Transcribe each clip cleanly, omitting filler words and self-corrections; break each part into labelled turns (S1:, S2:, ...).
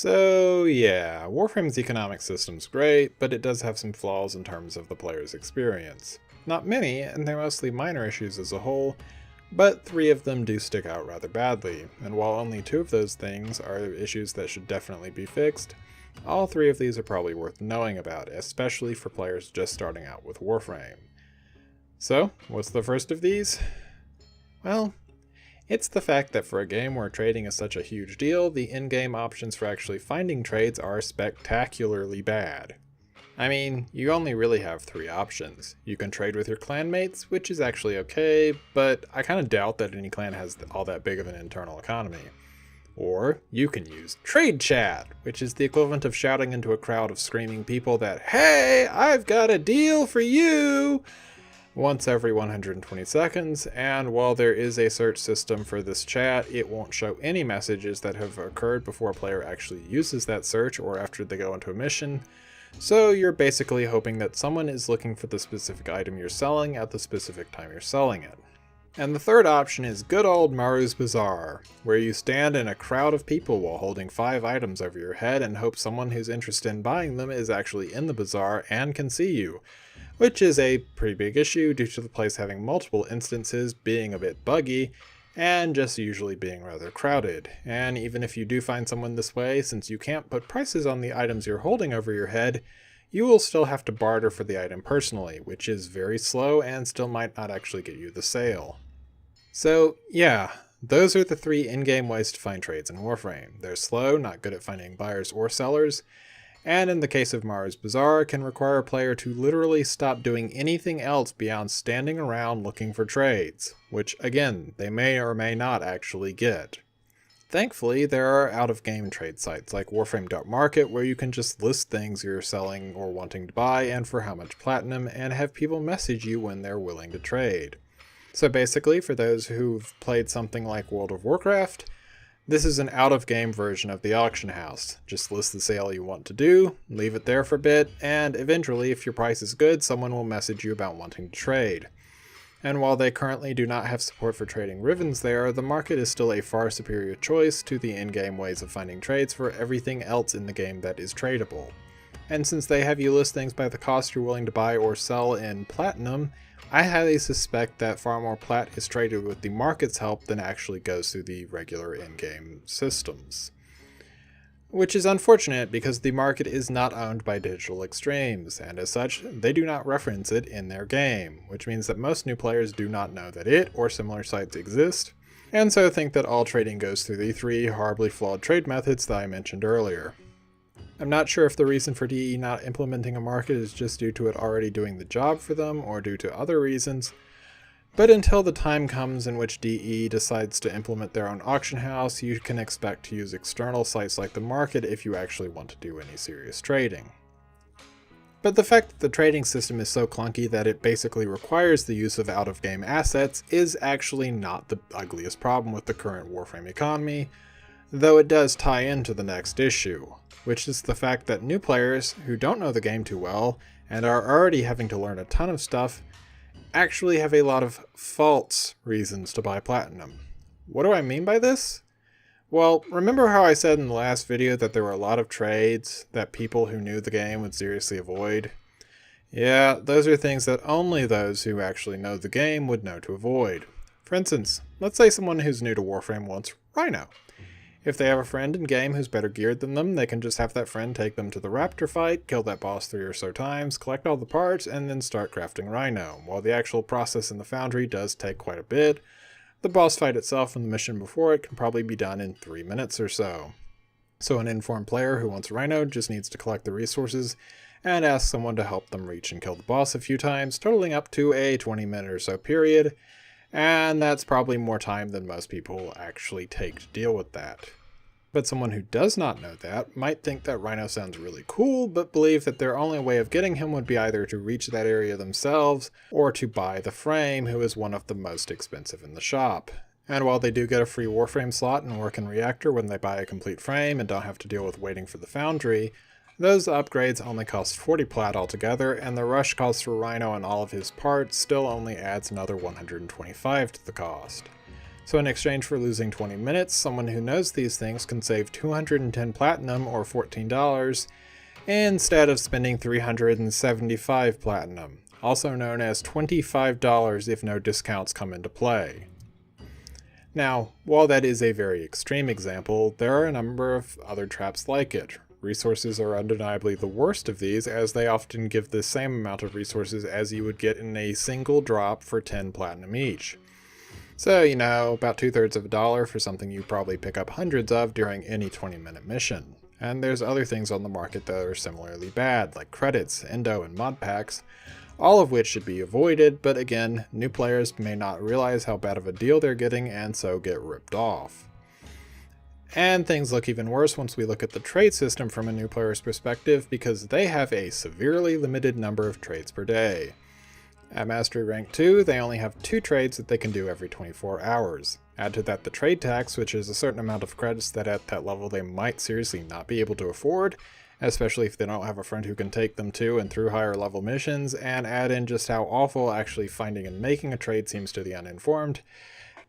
S1: So yeah, Warframe's economic system's great, but it does have some flaws in terms of the player's experience. Not many, and they're mostly minor issues as a whole, but 3 of them do stick out rather badly, and while only 2 of those things are issues that should definitely be fixed, all 3 of these are probably worth knowing about, especially for players just starting out with Warframe. So, what's the first of these? Well, it's the fact that for a game where trading is such a huge deal, the in-game options for actually finding trades are spectacularly bad. I mean, you only really have 3 options. You can trade with your clanmates, which is actually okay, but I kinda doubt that any clan has all that big of an internal economy. Or you can use trade chat, which is the equivalent of shouting into a crowd of screaming people that, "Hey, I've got a deal for you!" once every 120 seconds, and while there is a search system for this chat, it won't show any messages that have occurred before a player actually uses that search or after they go into a mission, so you're basically hoping that someone is looking for the specific item you're selling at the specific time you're selling it. And the third option is good old Maru's Bazaar, where you stand in a crowd of people while holding 5 items over your head and hope someone who's interested in buying them is actually in the bazaar and can see you, which is a pretty big issue due to the place having multiple instances, being a bit buggy, and just usually being rather crowded. And even if you do find someone this way, since you can't put prices on the items you're holding over your head, you will still have to barter for the item personally, which is very slow and still might not actually get you the sale. So yeah, those are the 3 in-game ways to find trades in Warframe. They're slow, not good at finding buyers or sellers, and in the case of Maru's Bazaar, can require a player to literally stop doing anything else beyond standing around looking for trades, which again, they may or may not actually get. Thankfully, there are out-of-game trade sites like Warframe.market where you can just list things you're selling or wanting to buy and for how much platinum, and have people message you when they're willing to trade. So basically, for those who've played something like World of Warcraft, this is an out-of-game version of the auction house. Just list the sale you want to do, leave it there for a bit, and eventually, if your price is good, someone will message you about wanting to trade. And while they currently do not have support for trading ribbons there, the market is still a far superior choice to the in-game ways of finding trades for everything else in the game that is tradable. And since they have you list things by the cost you're willing to buy or sell in platinum, I highly suspect that far more plat is traded with the market's help than actually goes through the regular in-game systems. Which is unfortunate because the market is not owned by Digital Extremes, and as such, they do not reference it in their game, which means that most new players do not know that it or similar sites exist, and so think that all trading goes through the 3 horribly flawed trade methods that I mentioned earlier. I'm not sure if the reason for DE not implementing a market is just due to it already doing the job for them or due to other reasons, but until the time comes in which DE decides to implement their own auction house, you can expect to use external sites like the market if you actually want to do any serious trading. But the fact that the trading system is so clunky that it basically requires the use of out-of-game assets is actually not the ugliest problem with the current Warframe economy, though it does tie into the next issue, which is the fact that new players who don't know the game too well and are already having to learn a ton of stuff actually have a lot of false reasons to buy platinum. What do I mean by this? Well, remember how I said in the last video that there were a lot of trades that people who knew the game would seriously avoid? Yeah, those are things that only those who actually know the game would know to avoid. For instance, let's say someone who's new to Warframe wants Rhino. If they have a friend in game who's better geared than them, they can just have that friend take them to the raptor fight, kill that boss 3 or so times, collect all the parts, and then start crafting Rhino. While the actual process in the foundry does take quite a bit, the boss fight itself and the mission before it can probably be done in 3 minutes or so. So an informed player who wants Rhino just needs to collect the resources and ask someone to help them reach and kill the boss a few times, totaling up to a 20-minute or so period, and that's probably more time than most people actually take to deal with that. But someone who does not know that might think that Rhino sounds really cool, but believe that their only way of getting him would be either to reach that area themselves, or to buy the frame, who is one of the most expensive in the shop. And while they do get a free Warframe slot and work in Reactor when they buy a complete frame and don't have to deal with waiting for the foundry, those upgrades only cost 40 plat altogether, and the rush cost for Rhino and all of his parts still only adds another 125 to the cost. So in exchange for losing 20 minutes, someone who knows these things can save 210 platinum or $14 instead of spending 375 platinum, also known as $25 if no discounts come into play. Now, while that is a very extreme example, there are a number of other traps like it. Resources are undeniably the worst of these, as they often give the same amount of resources as you would get in a single drop for 10 platinum each. So, about 2/3 of a dollar for something you probably pick up hundreds of during any 20-minute mission. And there's other things on the market that are similarly bad, like credits, endo, and mod packs, all of which should be avoided, but again, new players may not realize how bad of a deal they're getting and so get ripped off. And things look even worse once we look at the trade system from a new player's perspective, because they have a severely limited number of trades per day. At Mastery Rank 2, they only have 2 trades that they can do every 24 hours. Add to that the trade tax, which is a certain amount of credits that at that level they might seriously not be able to afford, especially if they don't have a friend who can take them to and through higher level missions, and add in just how awful actually finding and making a trade seems to the uninformed,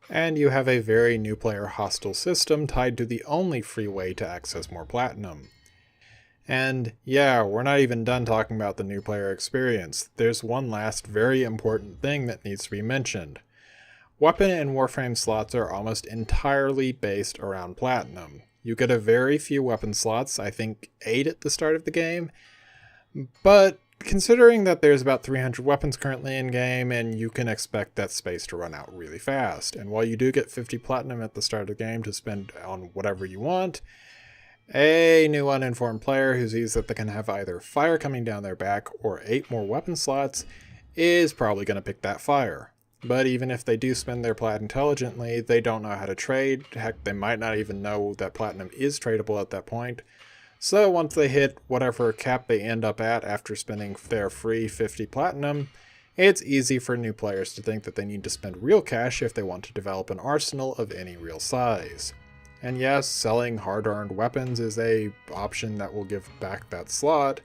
S1: and you have a very new player hostile system tied to the only free way to access more platinum. And yeah, we're not even done talking about the new player experience. There's one last very important thing that needs to be mentioned. Weapon and Warframe slots are almost entirely based around platinum. You get a very few weapon slots, I think 8 at the start of the game, but considering that there's about 300 weapons currently in game, and you can expect that space to run out really fast. And while you do get 50 platinum at the start of the game to spend on whatever you want, a new uninformed player who sees that they can have either fire coming down their back or 8 more weapon slots is probably going to pick that fire. But even if they do spend their plat intelligently, they don't know how to trade. Heck, they might not even know that platinum is tradable at that point. So once they hit whatever cap they end up at after spending their free 50 platinum, it's easy for new players to think that they need to spend real cash if they want to develop an arsenal of any real size. And yes, selling hard-earned weapons is an option that will give back that slot,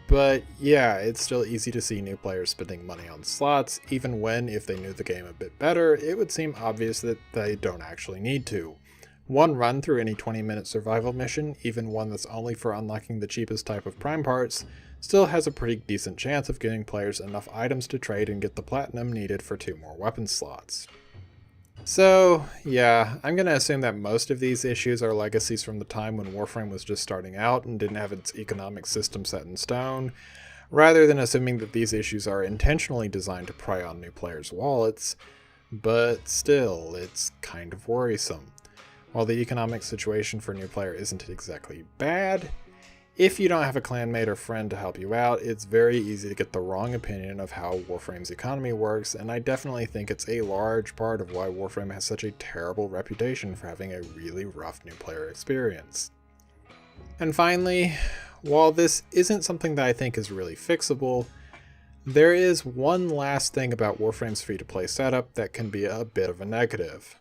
S1: but yeah, it's still easy to see new players spending money on slots, even when, if they knew the game a bit better, it would seem obvious that they don't actually need to. One run through any 20-minute survival mission, even one that's only for unlocking the cheapest type of prime parts, still has a pretty decent chance of getting players enough items to trade and get the platinum needed for 2 more weapon slots. So yeah, I'm going to assume that most of these issues are legacies from the time when Warframe was just starting out and didn't have its economic system set in stone, rather than assuming that these issues are intentionally designed to pry on new players' wallets, but still, it's kind of worrisome. While the economic situation for a new player isn't exactly bad, if you don't have a clanmate or friend to help you out, it's very easy to get the wrong opinion of how Warframe's economy works, and I definitely think it's a large part of why Warframe has such a terrible reputation for having a really rough new player experience. And finally, while this isn't something that I think is really fixable, there is one last thing about Warframe's free-to-play setup that can be a bit of a negative.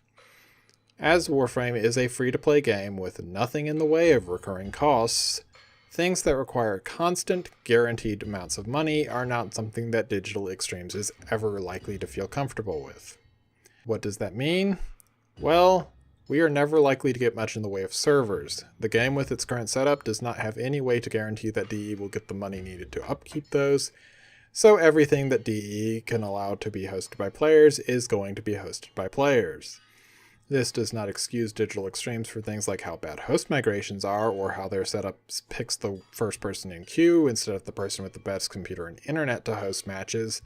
S1: As Warframe is a free-to-play game with nothing in the way of recurring costs, things that require constant, guaranteed amounts of money are not something that Digital Extremes is ever likely to feel comfortable with. What does that mean? Well, we are never likely to get much in the way of servers. The game with its current setup does not have any way to guarantee that DE will get the money needed to upkeep those, so everything that DE can allow to be hosted by players is going to be hosted by players. This does not excuse Digital Extremes for things like how bad host migrations are, or how their setup picks the first person in queue instead of the person with the best computer and internet to host matches,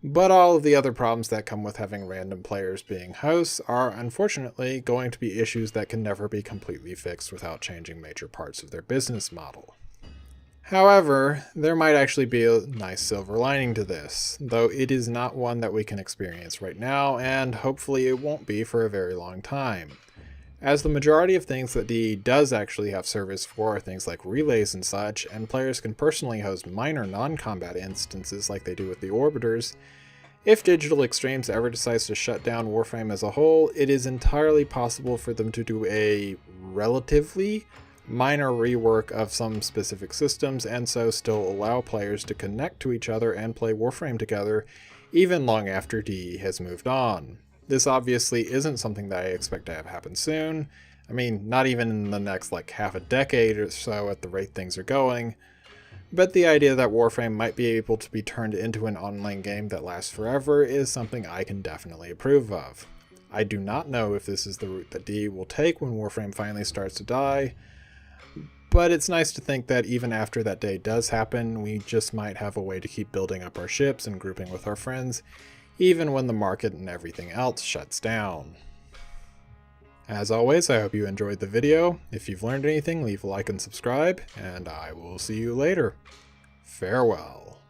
S1: but all of the other problems that come with having random players being hosts are unfortunately going to be issues that can never be completely fixed without changing major parts of their business model. However, there might actually be a nice silver lining to this, though it is not one that we can experience right now, and hopefully it won't be for a very long time. As the majority of things that DE does actually have service for are things like relays and such, and players can personally host minor non-combat instances like they do with the Orbiters, if Digital Extremes ever decides to shut down Warframe as a whole, it is entirely possible for them to do a relatively minor rework of some specific systems, and so still allow players to connect to each other and play Warframe together even long after DE has moved on. This obviously isn't something that I expect to have happen soon. I mean, not even in the next like half a decade or so at the rate things are going. But the idea that Warframe might be able to be turned into an online game that lasts forever is something I can definitely approve of. I do not know if this is the route that DE will take when Warframe finally starts to die, but it's nice to think that even after that day does happen, we just might have a way to keep building up our ships and grouping with our friends, even when the market and everything else shuts down. As always, I hope you enjoyed the video. If you've learned anything, leave a like and subscribe, and I will see you later. Farewell.